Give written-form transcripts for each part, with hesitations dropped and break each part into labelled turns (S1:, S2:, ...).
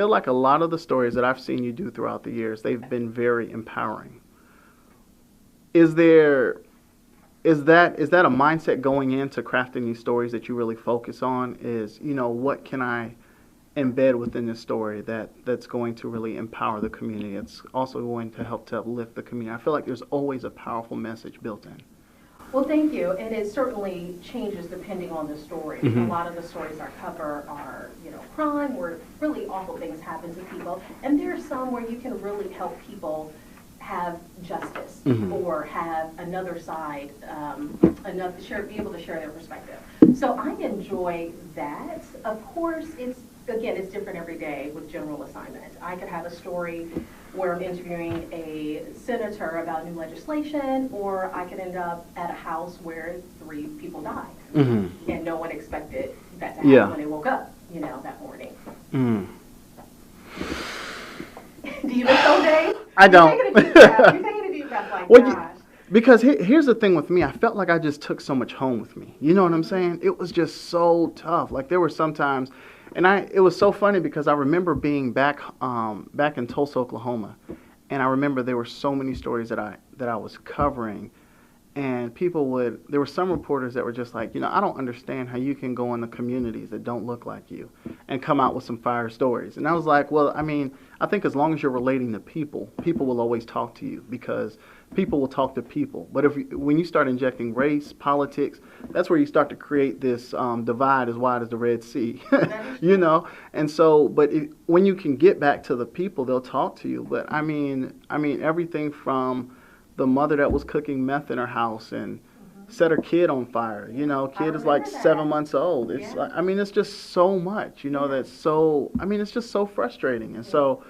S1: feel like a lot of the stories that I've seen you do throughout the years, they've been very empowering. Is there is that a mindset going into crafting these stories that you really focus on? Is, what can I embed within this story that's going to really empower the community? It's also going to help to uplift the community. I feel like there's always a powerful message built in.
S2: Well, thank you. And it certainly changes depending on the story. A lot of the stories I cover are, crime, where really awful things happen to people. And there are some where you can really help people have justice or have another side, be able to share their perspective. So I enjoy that. Of course, it's different every day with general assignment. I could have a story where I'm interviewing a senator about new legislation, or I could end up at a house where 3 people died, and no one expected that to happen when they woke up, that morning. Do you miss those days?
S1: I don't.
S2: You're taking a deep breath, like, gosh.
S1: Because here's the thing with me. I felt like I just took so much home with me. You know what I'm saying? It was just so tough. Like, there were some times, and it was so funny because I remember being back in Tulsa, Oklahoma, and I remember there were so many stories that I was covering, and there were some reporters that were just like, I don't understand how you can go in the communities that don't look like you and come out with some fire stories. And I was like, well, I think as long as you're relating to people will always talk to you, because people will talk to people. But when you start injecting race, politics, that's where you start to create this divide as wide as the Red Sea, And so, when you can get back to the people, they'll talk to you. But I mean, everything from the mother that was cooking meth in her house and set her kid on fire. Kid is like 7 months old. It's it's just so much. That's so. It's just so frustrating. And so,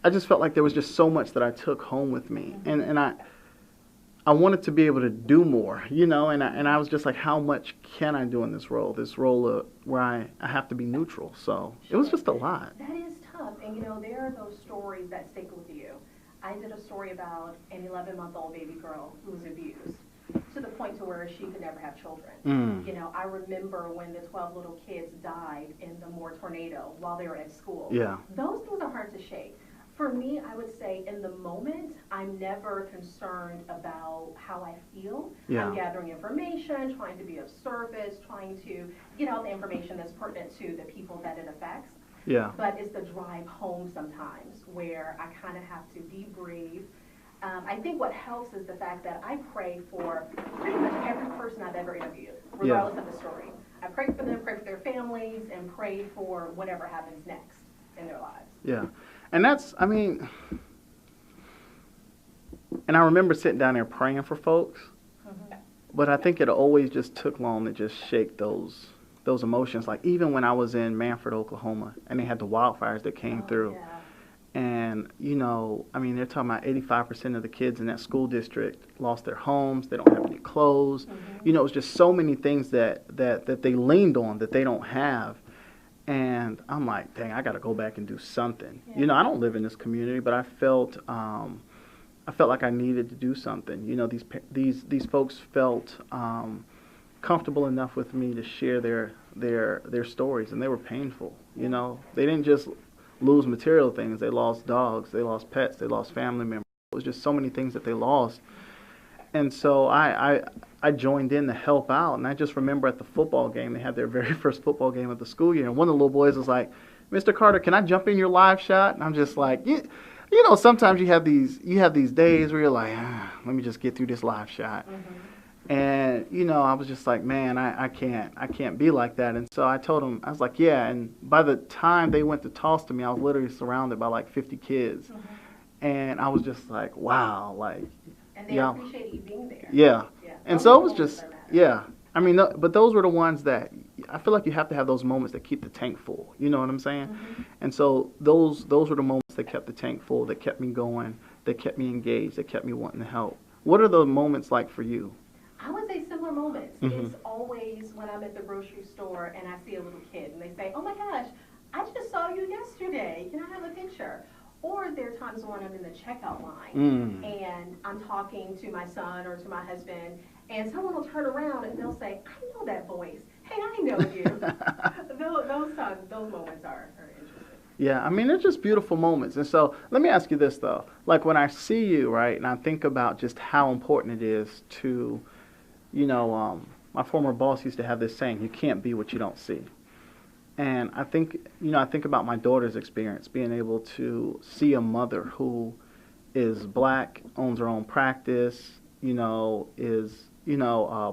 S1: I just felt like there was just so much that I took home with me, and I wanted to be able to do more. And I was just like, how much can I do in this role? This role where I have to be neutral. So it was just a lot.
S2: That is tough, and there are those stories that stick with you. I did a story about an 11-month-old baby girl who was abused to the point to where she could never have children. I remember when the 12 little kids died in the Moore tornado while they were at school.
S1: Yeah.
S2: Those things are hard to shake. For me, I would say in the moment, I'm never concerned about how I feel.
S1: Yeah.
S2: I'm gathering information, trying to be of service, trying to get out the information that's pertinent to the people that it affects.
S1: Yeah.
S2: But it's the drive home sometimes where I kind of have to debrief. I think what helps is the fact that I pray for pretty much every person I've ever interviewed, regardless of the story. I pray for them, pray for their families, and pray for whatever happens next in their lives.
S1: Yeah. And and I remember sitting down there praying for folks, but I think it always just took long to just shake those emotions. Like, even when I was in Manford, Oklahoma, and they had the wildfires that came through.
S2: Yeah.
S1: And, they're talking about 85% of the kids in that school district lost their homes. They don't have any clothes. It was just so many things that they leaned on that they don't have. And I'm like, dang, I got to go back and do something.
S2: Yeah.
S1: I don't live in this community, but I felt like I needed to do something. These folks felt comfortable enough with me to share their stories, and they were painful. They didn't just lose material things. They lost dogs, they lost pets, they lost family members. It was just so many things that they lost. And so I joined in to help out. And I just remember at the football game, they had their very first football game of the school year, and one of the little boys was like, "Mr. Carter, can I jump in your live shot?" And I'm just like, sometimes you have these days where you're like, let me just get through this live shot. And, I was just like, man, I can't be like that. And so I told him, I was like, yeah. And by the time they went to toss to me, I was literally surrounded by like 50 kids. And I was just like, wow, like.
S2: And they appreciate you being there.
S1: Yeah. And so it was just, but those were the ones that I feel like you have to have those moments that keep the tank full. You know what I'm saying? And so those were the moments that kept the tank full, that kept me going, that kept me engaged, that kept me wanting to help. What are the moments like for you?
S2: I would say similar moments. It's always when I'm at the grocery store and I see a little kid and they say, "Oh my gosh, I just saw you yesterday. Can I have a picture?" Or there are times when I'm in the checkout line and I'm talking to my son or to my husband, and someone will turn around and they'll say, "I know that voice. Hey, I know you." Those moments are interesting.
S1: Yeah, I mean, they're just beautiful moments. And so let me ask you this, though. Like when I see you, right, and I think about just how important it is to, my former boss used to have this saying, you can't be what you don't see. And I think, I think about my daughter's experience, being able to see a mother who is black, owns her own practice, is,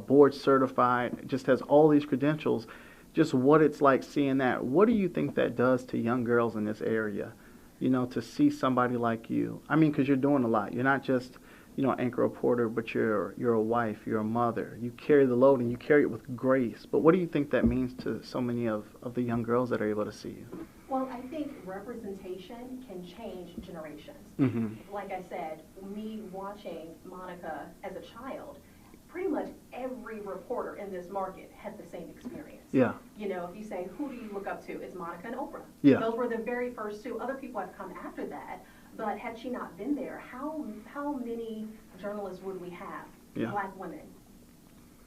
S1: board certified, just has all these credentials, just what it's like seeing that. What do you think that does to young girls in this area, to see somebody like you? I mean, because you're doing a lot. You're not just, anchor reporter, but you're a wife, you're a mother. You carry the load and you carry it with grace. But what do you think that means to so many of the young girls that are able to see you?
S2: Well, I think representation can change generations.
S1: Mm-hmm.
S2: Like I said, me watching Monica as a child, pretty much every reporter in this market had the same experience.
S1: Yeah.
S2: If you say, who do you look up to? It's Monica and Oprah.
S1: Yeah.
S2: Those were the very first two. Other people have come after that. But had she not been there, how many journalists would we have?
S1: Yeah.
S2: Black women.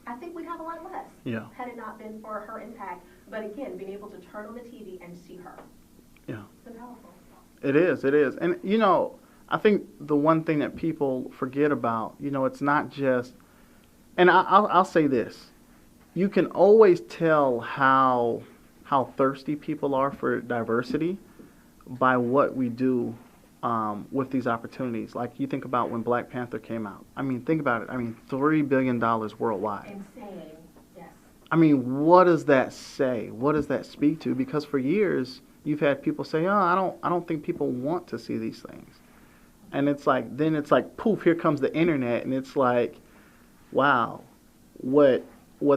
S2: I think we'd have a lot less.
S1: Yeah.
S2: Had it not been for her impact. But again, being able to turn on the TV and see her.
S1: Yeah.
S2: It's been powerful.
S1: It is. And, I think the one thing that people forget about, it's not just, and I'll say this, you can always tell how thirsty people are for diversity by what we do with these opportunities. Like you think about when Black Panther came out. I mean, think about it. I mean, $3 billion worldwide.
S2: Insane. Yes.
S1: I mean, what does that say? What does that speak to? Because for years, you've had people say, "Oh, I don't think people want to see these things," and it's like, poof, here comes the internet, and it's like, wow, what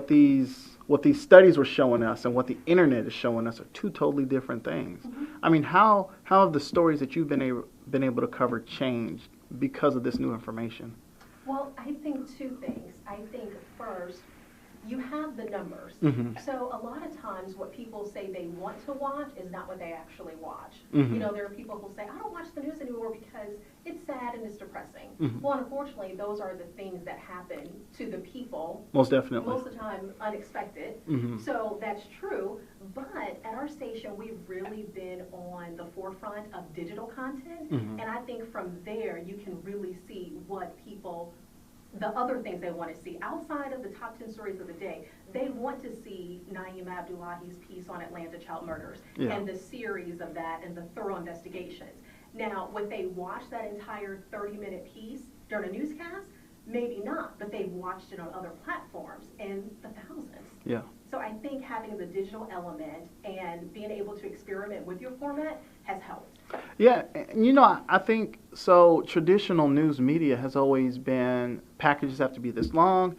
S1: these studies were showing us and what the internet is showing us are two totally different things. Mm-hmm. I mean, how have the stories that you've been able to cover changed because of this new information?
S2: Well, I think two things. I think first, you have the numbers.
S1: Mm-hmm.
S2: So a lot of times what people say they want to watch is not what they actually watch.
S1: Mm-hmm.
S2: There are people who say, I don't watch the news anymore because it's sad and it's depressing.
S1: Mm-hmm.
S2: Well, unfortunately, those are the things that happen to the people.
S1: Most definitely.
S2: Most of the time, unexpected.
S1: Mm-hmm.
S2: So that's true. But at our station, we've really been on the forefront of digital content.
S1: Mm-hmm.
S2: And I think from there, you can really see what people, the other things they want to see outside of the top 10 stories of the day. They want to see Naeem Abdullahi's piece on Atlanta child murders and the series of that and the thorough investigations. Now, would they watch that entire 30-minute piece during a newscast? Maybe not, but they've watched it on other platforms in the thousands.
S1: Yeah.
S2: So I think having the digital element and being able to experiment with your format has helped.
S1: Yeah, and I think so. Traditional news media has always been packages have to be this long,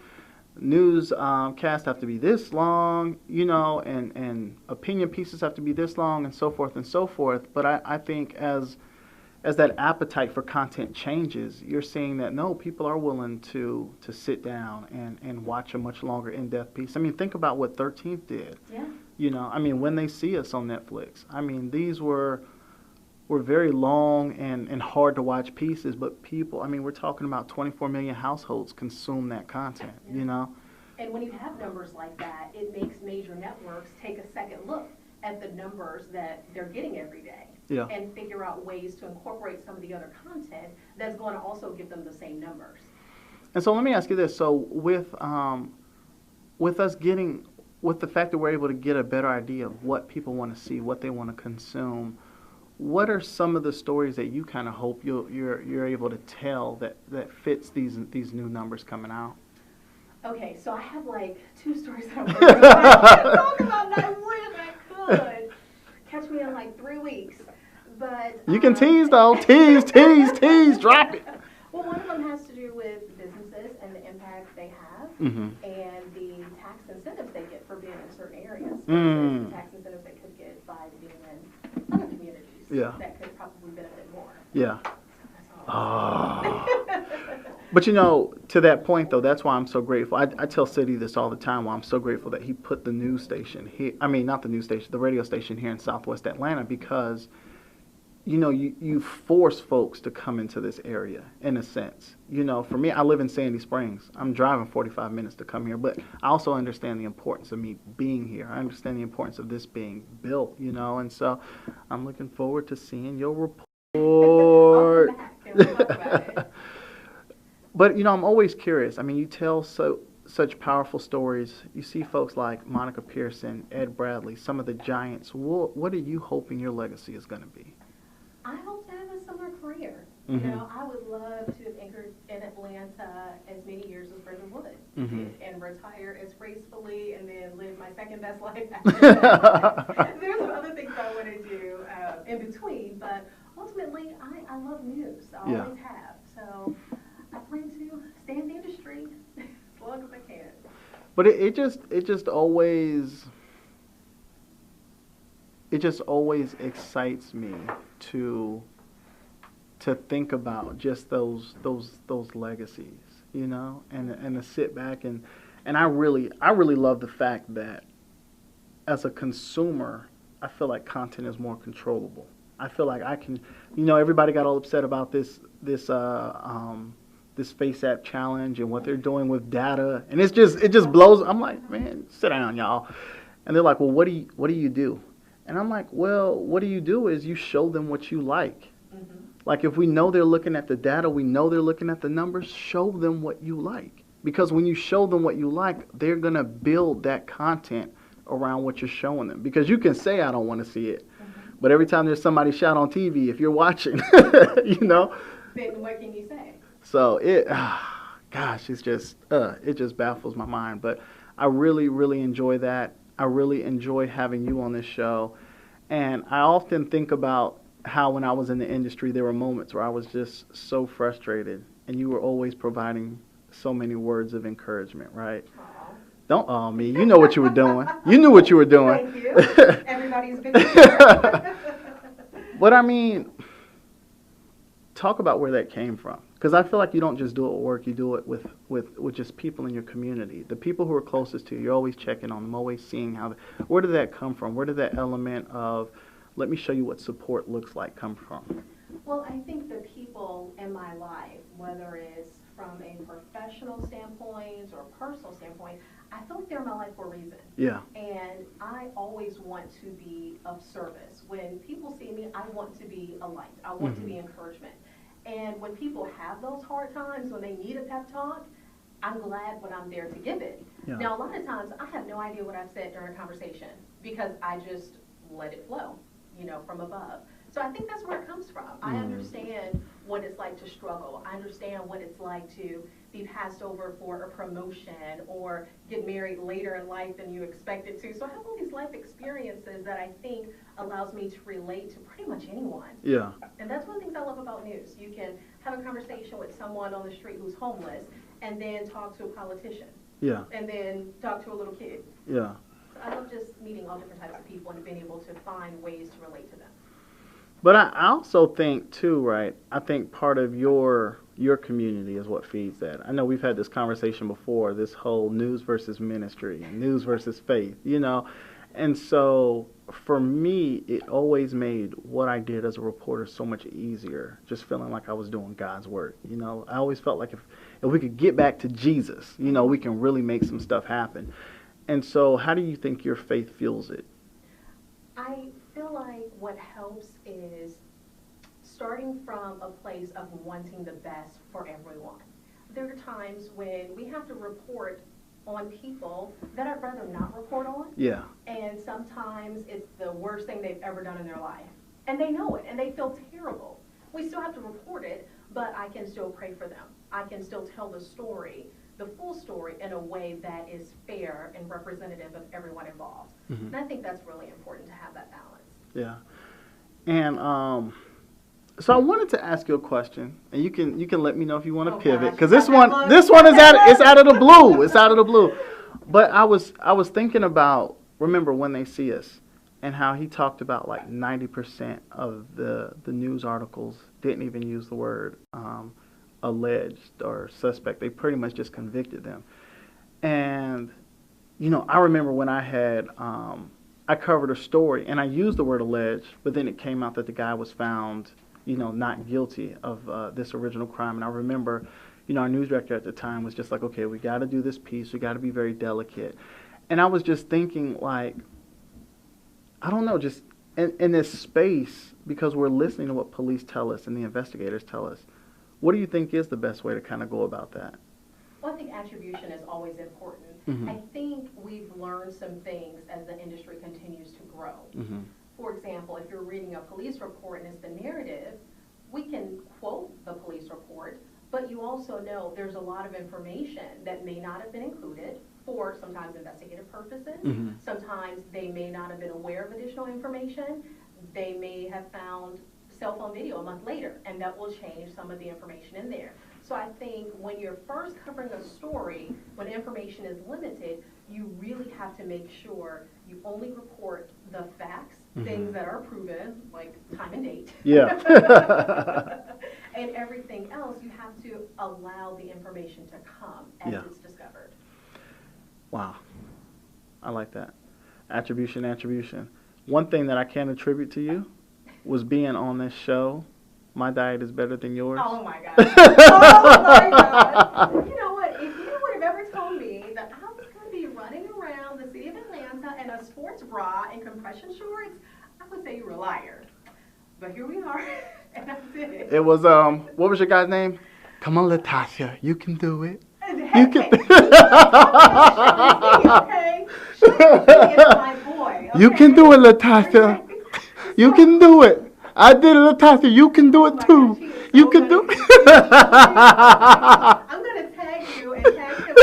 S1: news casts have to be this long, and opinion pieces have to be this long, and so forth and so forth. But I think as that appetite for content changes, you're seeing that no, people are willing to sit down and watch a much longer in-depth piece. I mean, think about what 13th did.
S2: Yeah.
S1: I mean, when they see us on Netflix, I mean, these were very long and hard to watch pieces, but people, I mean, we're talking about 24 million households consume that content,
S2: And when you have numbers like that, it makes major networks take a second look at the numbers that they're getting every day.
S1: Yeah.
S2: And figure out ways to incorporate some of the other content that's going to also give them the same numbers.
S1: And so let me ask you this. So with the fact that we're able to get a better idea of what people want to see, what they want to consume, what are some of the stories that you kind of hope you're able to tell that fits these new numbers coming out?
S2: Okay, so I have like 2 stories that I'm working on. I can't talk about that. I wish I could. Catch me in like 3 weeks. But
S1: you can tease though. Tease, drop it.
S2: Well, one of them has to do with businesses and the impact they have, and the tax incentives they get for being in certain areas. The tax incentives they could get by being in other communities that could probably benefit more.
S1: Yeah. But to that point though, that's why I'm so grateful. I tell City this all the time. Why I'm so grateful that he put the news station here. I mean, not the news station, the radio station here in Southwest Atlanta, because you force folks to come into this area in a sense. For me, I live in Sandy Springs. I'm driving 45 minutes to come here, but I also understand the importance of me being here. I understand the importance of this being built, and so I'm looking forward to seeing your report.
S2: I'll come back and we'll talk about it.
S1: But I'm always curious. I mean, you tell such powerful stories. You see folks like Monica Pearson, Ed Bradley, some of the giants. What are you hoping your legacy is going to be?
S2: I hope to have a similar career.
S1: Mm-hmm.
S2: I would love to have anchored in Atlanta as many years as Brendan Wood
S1: Mm-hmm.
S2: did, and retire as gracefully and then live my second best life after that. There's some other things I want to do in between, but ultimately, I love news. I always have. So I plan to stay in the industry as long as I can.
S1: But it just always excites me to think about just those legacies, and to sit back and I really love the fact that as a consumer, I feel like content is more controllable. I feel like I can, everybody got all upset about this Face App challenge and what they're doing with data, and it just blows. I'm like, man, sit down, y'all. And they're like, well, what do you do? And I'm like, well, what do you do is you show them what you like.
S2: Mm-hmm.
S1: Like if we know they're looking at the data, we know they're looking at the numbers, show them what you like. Because when you show them what you like, they're going to build that content around what you're showing them. Because you can say, I don't want to see it. Mm-hmm. But every time there's somebody shot on TV, if you're watching,
S2: Then what can you say?
S1: So it just baffles my mind. But I really, really enjoy that. I really enjoy having you on this show. And I often think about how when I was in the industry, there were moments where I was just so frustrated, and you were always providing so many words of encouragement, right?
S2: Aww.
S1: Don't awe me. You know what you were doing. You knew what you were doing.
S2: Thank you. Everybody's been there.
S1: But I mean, talk about where that came from. Because I feel like you don't just do it at work, you do it with just people in your community. The people who are closest to you, you're always checking on them, always seeing where did that come from? Where did that element of, let me show you what support looks like, come from?
S2: Well, I think the people in my life, whether it's from a professional standpoint or personal standpoint, I feel like they're in my life for a reason.
S1: Yeah.
S2: And I always want to be of service. When people see me, I want to be a light. I want to be encouragement. And when people have those hard times, when they need a pep talk, I'm glad when I'm there to give it. Yeah. Now, a lot of times, I have no idea what I've said during a conversation because I just let it flow, from above. So I think that's where it comes from. I understand what it's like to struggle. I understand what it's like to be passed over for a promotion or get married later in life than you expected to. So I have all these life experiences that I think allows me to relate to pretty much anyone.
S1: Yeah.
S2: And that's one of the things I love about news. You can have a conversation with someone on the street who's homeless and then talk to a politician.
S1: Yeah.
S2: And then talk to a little kid.
S1: Yeah.
S2: So I love just meeting all different types of people and being able to find ways to relate to them.
S1: But I also think too, right? I think part of your community is what feeds that. I know we've had this conversation before, this whole news versus ministry, news versus faith, And so for me, it always made what I did as a reporter so much easier, just feeling like I was doing God's work. I always felt like if we could get back to Jesus, we can really make some stuff happen. And so how do you think your faith fuels it?
S2: I feel like what helps is starting from a place of wanting the best for everyone. There are times when we have to report on people that I'd rather not report on.
S1: Yeah.
S2: And sometimes it's the worst thing they've ever done in their life. And they know it, and they feel terrible. We still have to report it, but I can still pray for them. I can still tell the story, the full story, in a way that is fair and representative of everyone involved. Mm-hmm. And I think that's really important to have that balance. Yeah.
S1: And so I wanted to ask you a question, and you can let me know if you want to pivot, because this one is out of the blue. It's out of the blue. But I was thinking about, remember when they see us, and how he talked about like 90% of the news articles didn't even use the word alleged or suspect. They pretty much just convicted them. And I remember when I had I covered a story, and I used the word alleged, but then it came out that the guy was found, not guilty of this original crime. And I remember, our news director at the time was just like, okay, we got to do this piece. We got to be very delicate. And I was just thinking, like, I don't know, just in this space, because we're listening to what police tell us and the investigators tell us, what do you think is the best way to kind of go about that?
S2: Well, I think attribution is always important.
S1: Mm-hmm.
S2: I think we've learned some things as the industry continues to grow.
S1: Mm-hmm.
S2: For example, if you're reading a police report and it's the narrative, we can quote the police report, but you also know there's a lot of information that may not have been included for sometimes investigative purposes.
S1: Mm-hmm.
S2: Sometimes they may not have been aware of additional information. They may have found cell phone video a month later, and that will change some of the information in there. So I think when you're first covering a story, when information is limited, you really have to make sure you only report the facts, mm-hmm. things that are proven, like time and date.
S1: Yeah.
S2: And everything else, you have to allow the information to come as it's discovered.
S1: Wow. I like that. Attribution. One thing that I can attribute to you was being on this show. My diet is better than yours.
S2: Oh my God. Oh my God. You know what? If you would have ever told me that I was going to be running around the city of Atlanta in a sports bra and compression shorts, I would say you were a liar. But here we are, and I did it.
S1: It was, what was your guy's name? Come on, Latasha. You can do it.
S2: Hey,
S1: you can.
S2: Okay? It's my boy. Okay?
S1: You can do it, Latasha. You can do it. I did it, Latasha. You can do it too. You can do it.
S2: I'm going to tag you and tag him.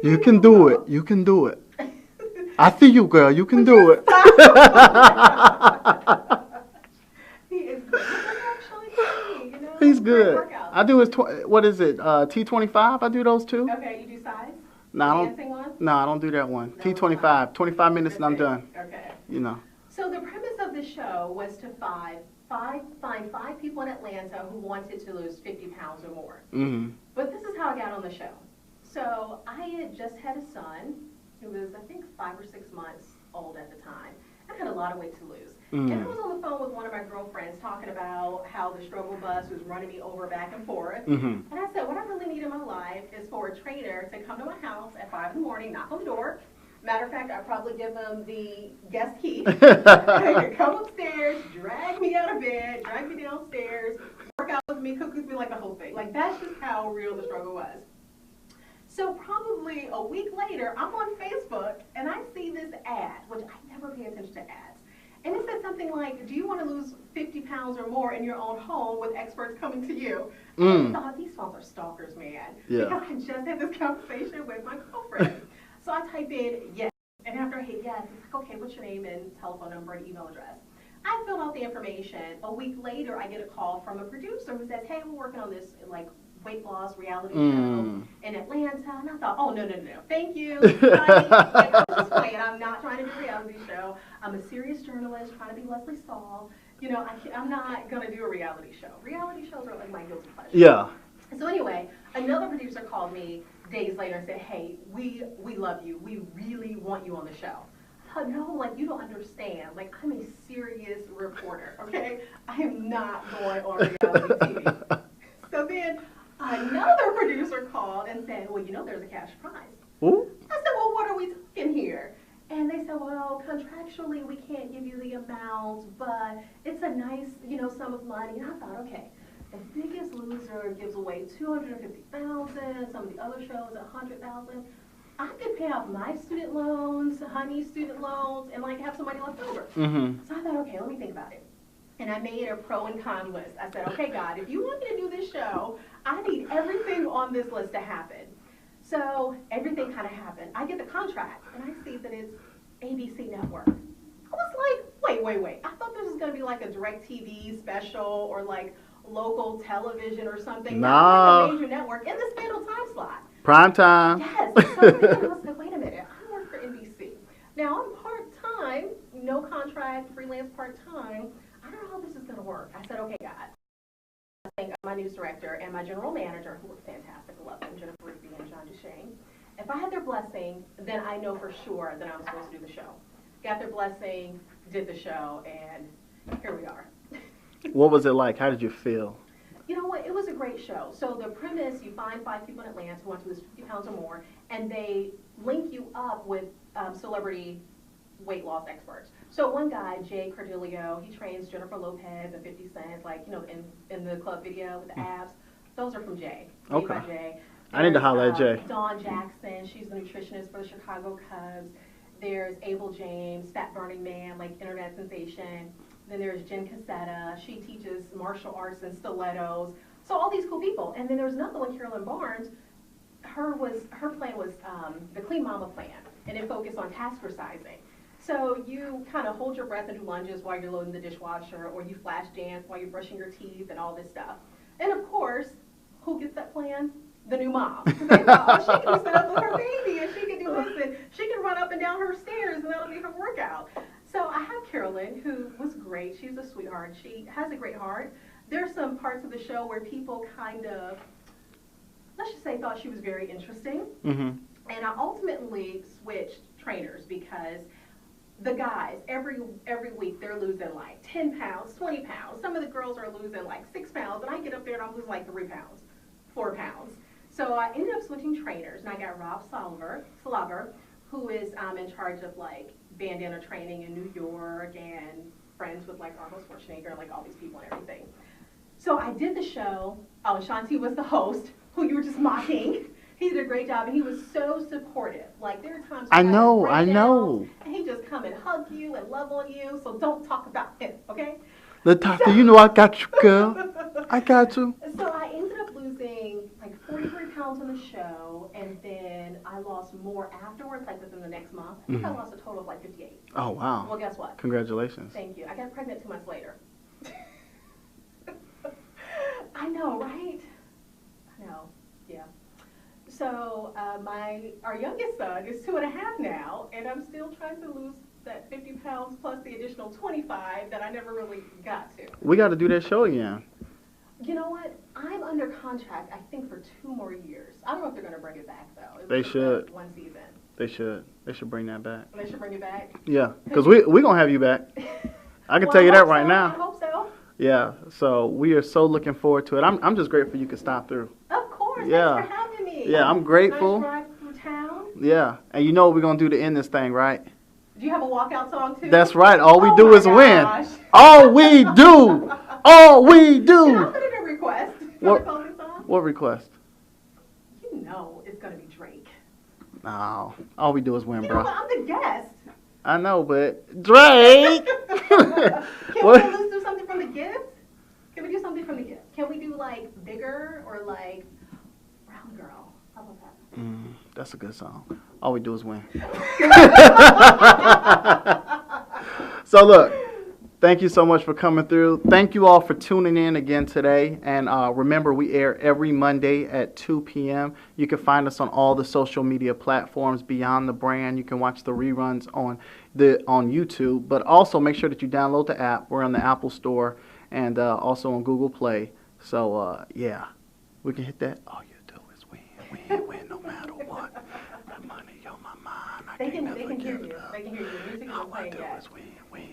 S1: You can do it. You can do it. I see you, girl. You can do it.
S2: He is good. Actually,
S1: He's good. I do his, what is it, T25? I do those too.
S2: Okay, you do size?
S1: No, I don't do that one. No, T25. 25 minutes and I'm done.
S2: Okay.
S1: So
S2: the premise of the show was to find five people in Atlanta who wanted to lose 50 pounds or more.
S1: Mm-hmm.
S2: But this is how I got on the show. So I had just had a son who was, I think, 5 or 6 months old at the time. I had a lot of weight to lose. Mm-hmm. And I was on the phone with one of my girlfriends talking about how the struggle bus was running me over back and forth.
S1: Mm-hmm.
S2: And I said, what I really need in my life is for a trainer to come to my house at 5 in the morning, knock on the door. Matter of fact, I'd probably give them the guest key. Come upstairs, drag me out of bed, drag me downstairs, work out with me, cook with me, like the whole thing. Like, that's just how real the struggle was. So probably a week later, I'm on Facebook, and I see this ad, which I never pay attention to ads. And it said something like, do you want to lose 50 pounds or more in your own home with experts coming to you? And I thought, these phones are stalkers, man.
S1: Yeah.
S2: Because I just had this conversation with my girlfriend. So I type in yes, and after I hit yes, it's like, okay, what's your name and telephone number and email address? I filled out the information. A week later, I get a call from a producer who says, hey, we're working on this, like, weight loss reality show in Atlanta. And I thought, oh, no, thank you. Like, I'm just playing. I'm not trying to do a reality show. I'm a serious journalist trying to be Leslie Stahl. I'm not going to do a reality show. Reality shows are like my guilty pleasure.
S1: Yeah.
S2: So anyway, another producer called me days later and said, hey, we love you. We really want you on the show. I thought, no, like, you don't understand. Like, I'm a serious reporter, okay? I am not going on reality TV. So then another producer called and said, well, there's a cash prize.
S1: Ooh. I
S2: said, well, what are we talking here? And they said, well, contractually, we can't give you the amount, but it's a nice, sum of money. And I thought, okay. The Biggest Loser gives away $250,000. Some of the other shows $100,000. I could pay off my student loans, Honey's student loans, and have some money left over. Mm-hmm. So I thought, okay, let me think about it. And I made a pro and con list. I said, okay, God, if you want me to do this show, I need everything on this list to happen. So everything kind of happened. I get the contract, and I see that it's ABC Network. I was like, wait. I thought this was going to be like a DirecTV special or like local television or something.
S1: No.
S2: Like a major network in the Spandau time slot.
S1: Prime time.
S2: Yes. So I was like, wait a minute. I work for NBC. Now I'm part-time, no contract, freelance part-time. I don't know how this is going to work. I said, okay, God. I think my news director and my general manager, who were fantastic, I love them, Jennifer Rigby and John Duchesne. If I had their blessing, then I know for sure that I'm supposed to do the show. Got their blessing, did the show, and here we are.
S1: What was it like? How did you feel?
S2: You know what? It was a great show. So the premise, you find 5 people in Atlanta who want to lose 50 pounds or more, and they link you up with celebrity weight loss experts. So one guy, Jay Cardillo, he trains Jennifer Lopez and 50 Cent, like, you know, in the club video with the abs. Those are from Jay. Made by Jay.
S1: I need to holler at Jay.
S2: Dawn Jackson, she's the nutritionist for the Chicago Cubs. There's Abel James, Fat Burning Man, like internet sensation. Then there's Jen Cassetta. She teaches martial arts and stilettos. So all these cool people. And then there's another one, Carolyn Barnes. Her plan was the Clean Mama plan, and it focused on taskercising. So you kind of hold your breath and do lunges while you're loading the dishwasher, or you flash dance while you're brushing your teeth and all this stuff. And of course, who gets that plan? The new mom. They thought, oh, she can set up with her baby, and she can do this, and she can run up and down her stairs, and that'll be her workout. So I have Carolyn, who was great. She's a sweetheart. She has a great heart. There's some parts of the show where people kind of, let's just say, thought she was very interesting.
S1: Mm-hmm.
S2: And I ultimately switched trainers because the guys, every week, they're losing like 10 pounds, 20 pounds. Some of the girls are losing like 6 pounds, and I get up there and I'm losing like 3 pounds, 4 pounds. So I ended up switching trainers, and I got Rob Salaver, who is in charge of like bandana training in New York and friends with like Arnold Schwarzenegger, like all these people and everything. So I did the show. Oh, and Shanti was the host, who you were just mocking. He did a great job, and he was so supportive. Like, there are times
S1: I know.
S2: and he just come and hug you and love on you, so don't talk about him, okay?
S1: Latasha, you know I got you, girl. I got you.
S2: So I ended up losing like 43 pounds on the show, and then I lost more afterwards, like within the next month. I think I lost a total of like 58.
S1: Oh, wow.
S2: Well, guess what?
S1: Congratulations.
S2: Thank you. I got pregnant 2 months later. I know, right? I know, yeah. So our youngest son is 2.5 now, and I'm still trying to lose that 50 pounds plus the additional 25 that I never really got to.
S1: We got to do that show again.
S2: You know what? I'm under contract, I think, for 2 more years. I don't know if they're going to bring it back, though.
S1: They should.
S2: One season.
S1: They should. They should bring that back.
S2: They should bring it back?
S1: Yeah, because we going to have you back. I can tell you that right now.
S2: I hope so.
S1: Yeah, so we are so looking forward to it. I'm just grateful you could stop through.
S2: Of course.
S1: Yeah.
S2: Thanks for having me.
S1: Yeah, I'm grateful.
S2: Nice drive through town.
S1: Yeah, and you know what we're going to do to end this thing, right?
S2: Do you have a walkout song, too?
S1: That's right. All we do is
S2: gosh.
S1: win. All we do. All we do.
S2: Can I put in a request for the closing song?
S1: What request?
S2: You know it's going to be Drake.
S1: No. All we do is win,
S2: You
S1: bro.
S2: know what? I'm the guest.
S1: I know, but Drake.
S2: Can
S1: What?
S2: we do something from the gift? Can we do something from the gift? Can we do like Bigger or like Brown Girl? How about that?
S1: That's a good song. All we do is win. So look, thank you so much for coming through. Thank you all for tuning in again today. And remember, we air every Monday at 2 p.m. You can find us on all the social media platforms beyond the brand. You can watch the reruns on YouTube. But also make sure that you download the app. We're on the Apple Store and also on Google Play. So yeah, we can hit that. All you do is win, no matter what. That money on my mind. I
S2: They
S1: can't
S2: can
S1: never
S2: hear
S1: give
S2: you.
S1: it up.
S2: They can hear you. The music
S1: All
S2: isn't
S1: I
S2: playing
S1: do
S2: yet.
S1: is win.